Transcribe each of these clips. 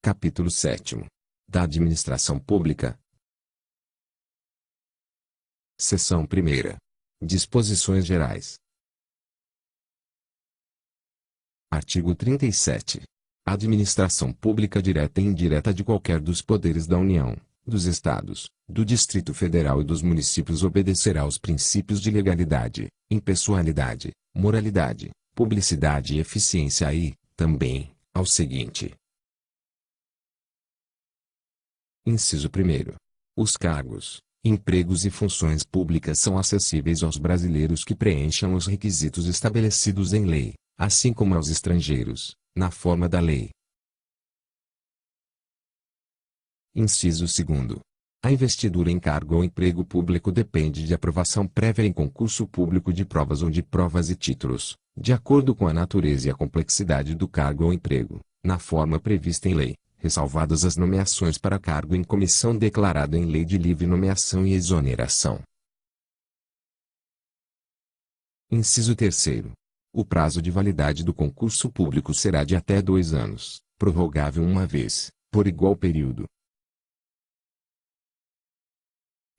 Capítulo 7º. Da Administração Pública. Seção 1ª. Disposições Gerais. Artigo 37. A administração pública direta e indireta de qualquer dos poderes da União, dos Estados, do Distrito Federal e dos municípios obedecerá aos princípios de legalidade, impessoalidade, moralidade, publicidade e eficiência e, também, ao seguinte. Inciso 1º. Os cargos, empregos e funções públicas são acessíveis aos brasileiros que preencham os requisitos estabelecidos em lei, assim como aos estrangeiros, na forma da lei. Inciso 2º. A investidura em cargo ou emprego público depende de aprovação prévia em concurso público de provas ou de provas e títulos, de acordo com a natureza e a complexidade do cargo ou emprego, na forma prevista em lei, ressalvadas as nomeações para cargo em comissão declarada em lei de livre nomeação e exoneração. Inciso 3º. O prazo de validade do concurso público será de até 2 anos, prorrogável uma vez, por igual período.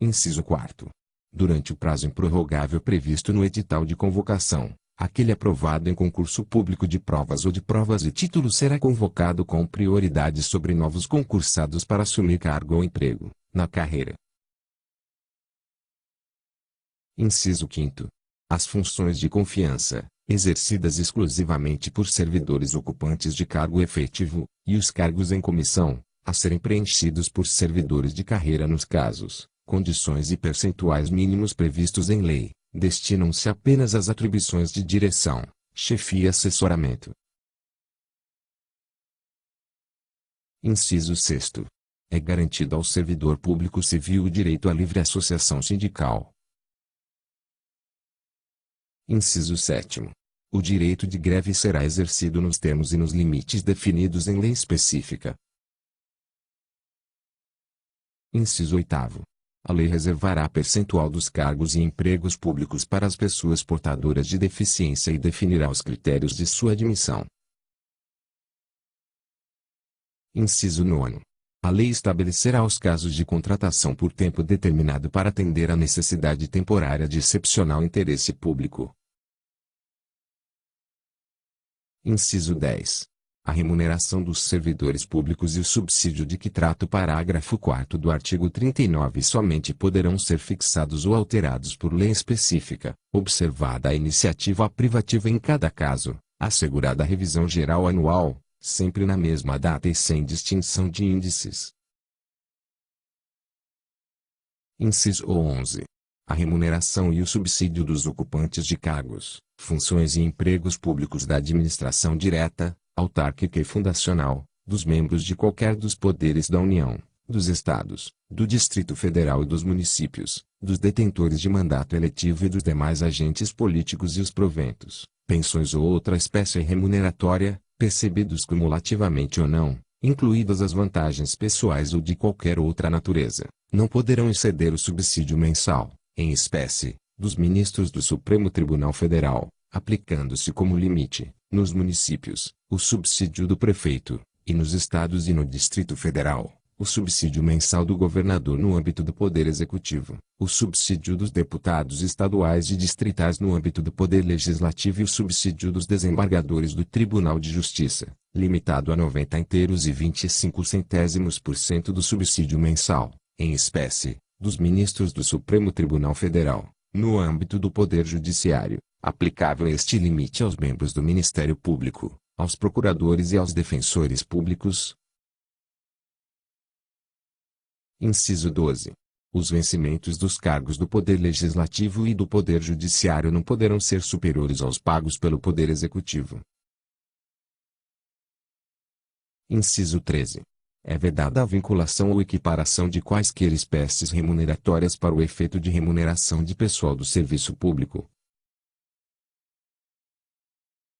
Inciso 4º. Durante o prazo improrrogável previsto no edital de convocação, aquele aprovado em concurso público de provas ou de provas e títulos será convocado com prioridade sobre novos concursados para assumir cargo ou emprego, na carreira. Inciso 5º. As funções de confiança, exercidas exclusivamente por servidores ocupantes de cargo efetivo, e os cargos em comissão, a serem preenchidos por servidores de carreira nos casos, condições e percentuais mínimos previstos em lei, destinam-se apenas às atribuições de direção, chefia e assessoramento. Inciso 6º. É garantido ao servidor público civil o direito à livre associação sindical. Inciso 7º. O direito de greve será exercido nos termos e nos limites definidos em lei específica. Inciso 8º. A lei reservará percentual dos cargos e empregos públicos para as pessoas portadoras de deficiência e definirá os critérios de sua admissão. Inciso 9º. A lei estabelecerá os casos de contratação por tempo determinado para atender à necessidade temporária de excepcional interesse público. Inciso 10. A remuneração dos servidores públicos e o subsídio de que trata o parágrafo 4º do artigo 39 somente poderão ser fixados ou alterados por lei específica, observada a iniciativa privativa em cada caso, assegurada a revisão geral anual, sempre na mesma data e sem distinção de índices. Inciso 11. A remuneração e o subsídio dos ocupantes de cargos, funções e empregos públicos da administração direta, autárquica e fundacional, dos membros de qualquer dos poderes da União, dos Estados, do Distrito Federal e dos municípios, dos detentores de mandato eletivo e dos demais agentes políticos e os proventos, pensões ou outra espécie remuneratória, percebidos cumulativamente ou não, incluídas as vantagens pessoais ou de qualquer outra natureza, não poderão exceder o subsídio mensal, em espécie, dos ministros do Supremo Tribunal Federal, aplicando-se como limite, nos municípios, o subsídio do prefeito, e nos estados e no Distrito Federal, o subsídio mensal do governador no âmbito do Poder Executivo, o subsídio dos deputados estaduais e distritais no âmbito do Poder Legislativo e o subsídio dos desembargadores do Tribunal de Justiça, limitado a 90,25% do subsídio mensal, em espécie, dos ministros do Supremo Tribunal Federal, no âmbito do Poder Judiciário, aplicável este limite aos membros do Ministério Público, aos procuradores e aos defensores públicos. Inciso 12. Os vencimentos dos cargos do Poder Legislativo e do Poder Judiciário não poderão ser superiores aos pagos pelo Poder Executivo. Inciso 13. É vedada a vinculação ou equiparação de quaisquer espécies remuneratórias para o efeito de remuneração de pessoal do serviço público.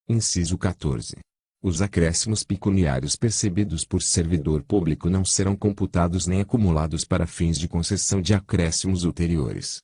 Inciso 14. Os acréscimos pecuniários percebidos por servidor público não serão computados nem acumulados para fins de concessão de acréscimos ulteriores.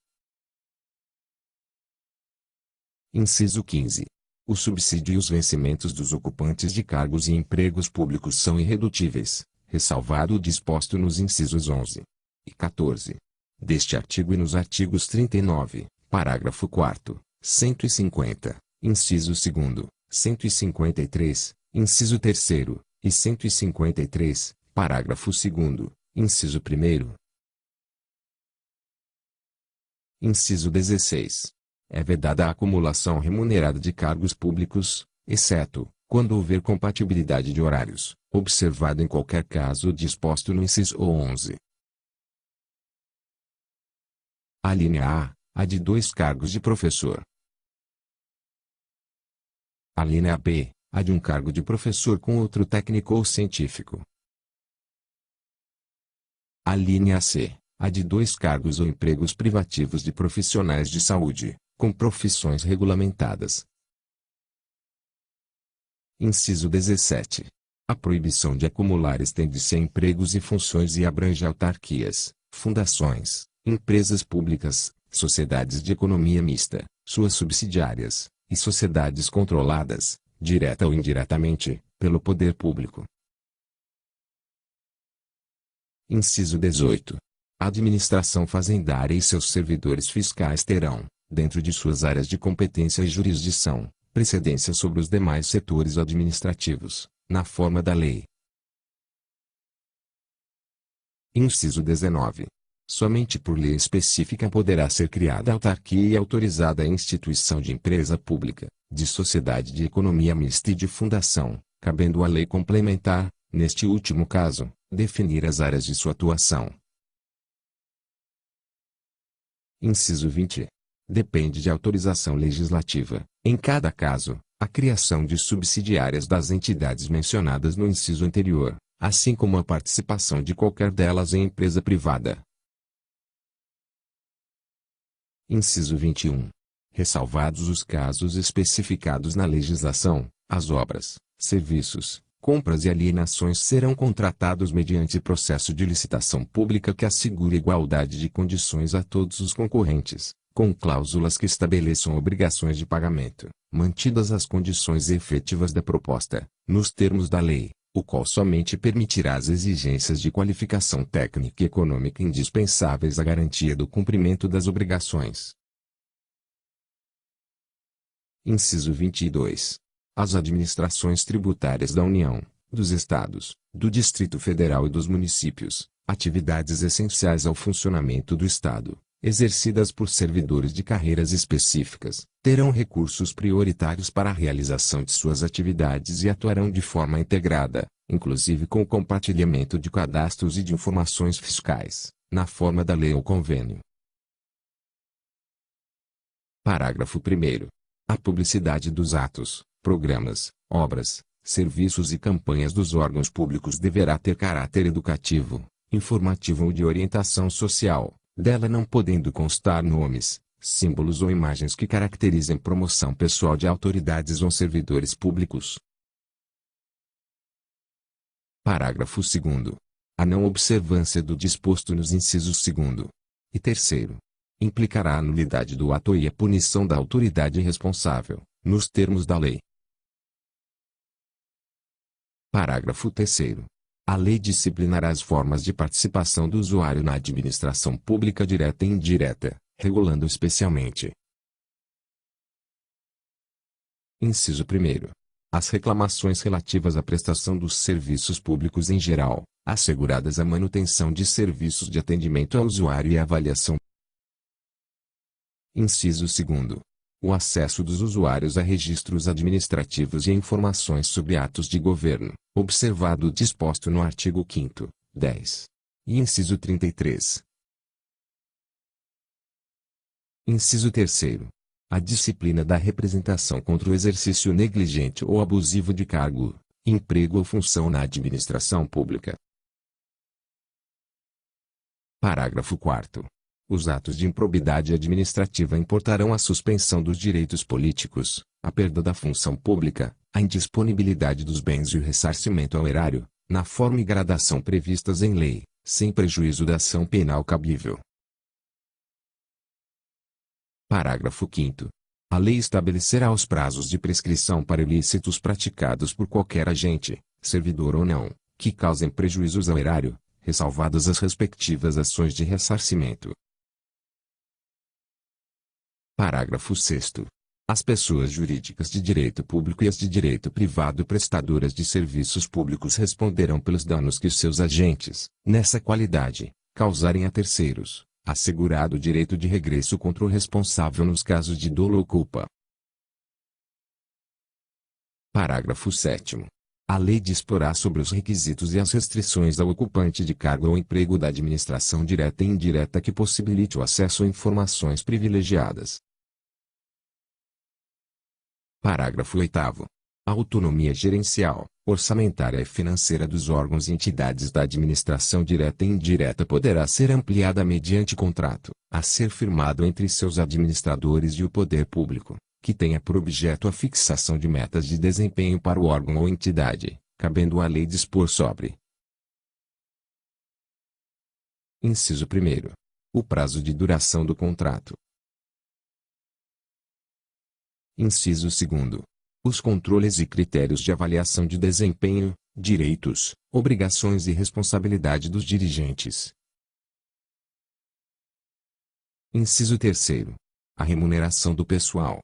Inciso 15. O subsídio e os vencimentos dos ocupantes de cargos e empregos públicos são irredutíveis, ressalvado o disposto nos incisos 11 e 14 deste artigo e nos artigos 39, parágrafo 4º, 150, inciso 2º, 153, inciso 3º, e 153, parágrafo 2º, inciso 1º. Inciso 16. É vedada a acumulação remunerada de cargos públicos, exceto, quando houver compatibilidade de horários, observado em qualquer caso o disposto no inciso 11. A linha A de 2 cargos de professor. A linha B, a de um cargo de professor com outro técnico ou científico. A linha C, a de 2 cargos ou empregos privativos de profissionais de saúde, com profissões regulamentadas. Inciso 17. A proibição de acumular estende-se a empregos e funções e abrange autarquias, fundações, empresas públicas, sociedades de economia mista, suas subsidiárias, e sociedades controladas, direta ou indiretamente, pelo poder público. Inciso 18. A administração fazendária e seus servidores fiscais terão, dentro de suas áreas de competência e jurisdição, precedência sobre os demais setores administrativos, na forma da lei. Inciso 19. Somente por lei específica poderá ser criada autarquia e autorizada a instituição de empresa pública, de sociedade de economia mista e de fundação, cabendo à lei complementar, neste último caso, definir as áreas de sua atuação. Inciso 20. Depende de autorização legislativa, em cada caso, a criação de subsidiárias das entidades mencionadas no inciso anterior, assim como a participação de qualquer delas em empresa privada. Inciso 21. Ressalvados os casos especificados na legislação, as obras, serviços, compras e alienações serão contratados mediante processo de licitação pública que assegure igualdade de condições a todos os concorrentes, com cláusulas que estabeleçam obrigações de pagamento, mantidas as condições efetivas da proposta, nos termos da lei, o qual somente permitirá as exigências de qualificação técnica e econômica indispensáveis à garantia do cumprimento das obrigações. Inciso 22. As administrações tributárias da União, dos Estados, do Distrito Federal e dos municípios, atividades essenciais ao funcionamento do Estado, exercidas por servidores de carreiras específicas, terão recursos prioritários para a realização de suas atividades e atuarão de forma integrada, inclusive com o compartilhamento de cadastros e de informações fiscais, na forma da lei ou convênio. Parágrafo 1º. A publicidade dos atos, programas, obras, serviços e campanhas dos órgãos públicos deverá ter caráter educativo, informativo ou de orientação social, dela não podendo constar nomes, símbolos ou imagens que caracterizem promoção pessoal de autoridades ou servidores públicos. Parágrafo 2º. A não observância do disposto nos incisos 2º e 3º implicará a nulidade do ato e a punição da autoridade responsável, nos termos da lei. Parágrafo 3º. A lei disciplinará as formas de participação do usuário na administração pública direta e indireta, regulando especialmente. Inciso 1º. As reclamações relativas à prestação dos serviços públicos em geral, asseguradas a manutenção de serviços de atendimento ao usuário e avaliação. Inciso 2º. O acesso dos usuários a registros administrativos e a informações sobre atos de governo, observado o disposto no artigo 5º, 10. E inciso 33. Inciso 3º. A disciplina da representação contra o exercício negligente ou abusivo de cargo, emprego ou função na administração pública. Parágrafo 4º. Os atos de improbidade administrativa importarão a suspensão dos direitos políticos, a perda da função pública, a indisponibilidade dos bens e o ressarcimento ao erário, na forma e gradação previstas em lei, sem prejuízo da ação penal cabível. Parágrafo 5º. A lei estabelecerá os prazos de prescrição para ilícitos praticados por qualquer agente, servidor ou não, que causem prejuízos ao erário, ressalvadas as respectivas ações de ressarcimento. Parágrafo 6º. As pessoas jurídicas de direito público e as de direito privado prestadoras de serviços públicos responderão pelos danos que seus agentes, nessa qualidade, causarem a terceiros, assegurado o direito de regresso contra o responsável nos casos de dolo ou culpa. Parágrafo 7º. A lei disporá sobre os requisitos e as restrições ao ocupante de cargo ou emprego da administração direta e indireta que possibilite o acesso a informações privilegiadas. Parágrafo 8º. A autonomia gerencial, orçamentária e financeira dos órgãos e entidades da administração direta e indireta poderá ser ampliada mediante contrato, a ser firmado entre seus administradores e o poder público, que tenha por objeto a fixação de metas de desempenho para o órgão ou entidade, cabendo à lei dispor sobre. Inciso 1º. O prazo de duração do contrato. Inciso 2º. Os controles e critérios de avaliação de desempenho, direitos, obrigações e responsabilidade dos dirigentes. Inciso 3º. A remuneração do pessoal.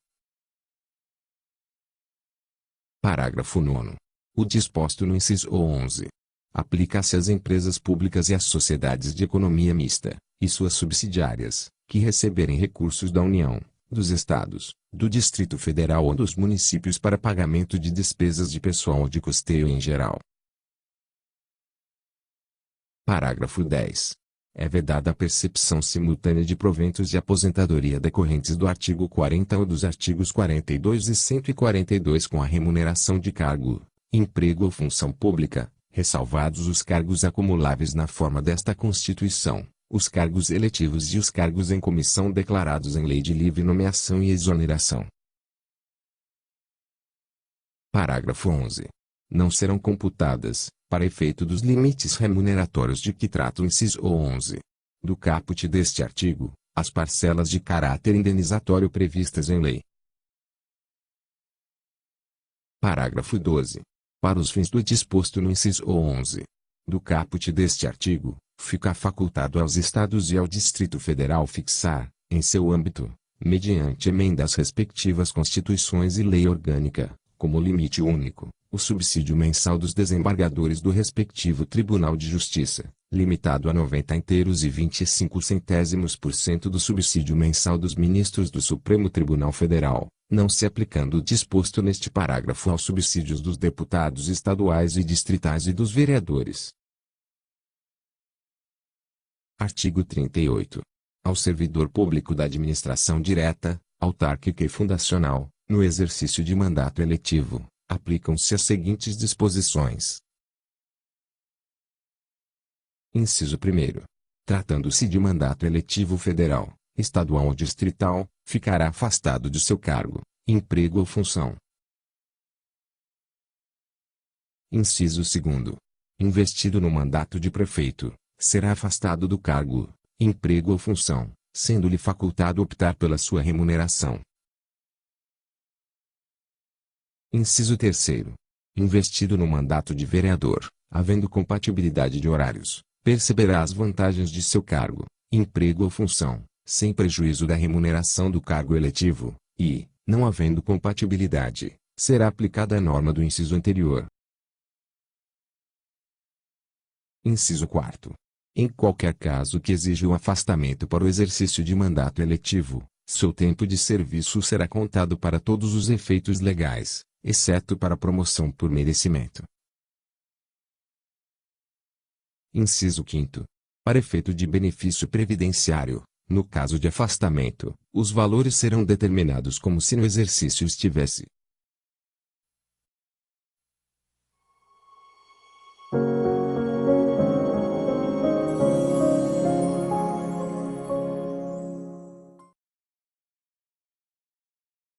Parágrafo 9º. O disposto no inciso 11. Aplica-se às empresas públicas e às sociedades de economia mista, e suas subsidiárias, que receberem recursos da União, dos Estados, do Distrito Federal ou dos municípios para pagamento de despesas de pessoal ou de custeio em geral. Parágrafo 10. É vedada a percepção simultânea de proventos de aposentadoria decorrentes do artigo 40 ou dos artigos 42 e 142 com a remuneração de cargo, emprego ou função pública, ressalvados os cargos acumuláveis na forma desta Constituição, os cargos eletivos e os cargos em comissão declarados em lei de livre nomeação e exoneração. Parágrafo 11. Não serão computadas, para efeito dos limites remuneratórios de que trata o inciso 11 do caput deste artigo, as parcelas de caráter indenizatório previstas em lei. Parágrafo 12. Para os fins do disposto no inciso 11 do caput deste artigo, fica facultado aos Estados e ao Distrito Federal fixar, em seu âmbito, mediante emenda às respectivas Constituições e lei orgânica, como limite único, o subsídio mensal dos desembargadores do respectivo Tribunal de Justiça, limitado a 90,25% do subsídio mensal dos ministros do Supremo Tribunal Federal, não se aplicando o disposto neste parágrafo aos subsídios dos deputados estaduais e distritais e dos vereadores. Artigo 38. Ao servidor público da administração direta, autárquica e fundacional, no exercício de mandato eletivo, aplicam-se as seguintes disposições. Inciso 1º. Tratando-se de mandato eletivo federal, estadual ou distrital, ficará afastado de seu cargo, emprego ou função. Inciso 2º. Investido no mandato de prefeito, será afastado do cargo, emprego ou função, sendo-lhe facultado optar pela sua remuneração. Inciso 3º. Investido no mandato de vereador, havendo compatibilidade de horários, perceberá as vantagens de seu cargo, emprego ou função, sem prejuízo da remuneração do cargo eletivo, e, não havendo compatibilidade, será aplicada a norma do inciso anterior. Inciso 4º. Em qualquer caso que exija o afastamento para o exercício de mandato eletivo, seu tempo de serviço será contado para todos os efeitos legais, exceto para promoção por merecimento. Inciso 5º. Para efeito de benefício previdenciário, no caso de afastamento, os valores serão determinados como se no exercício estivesse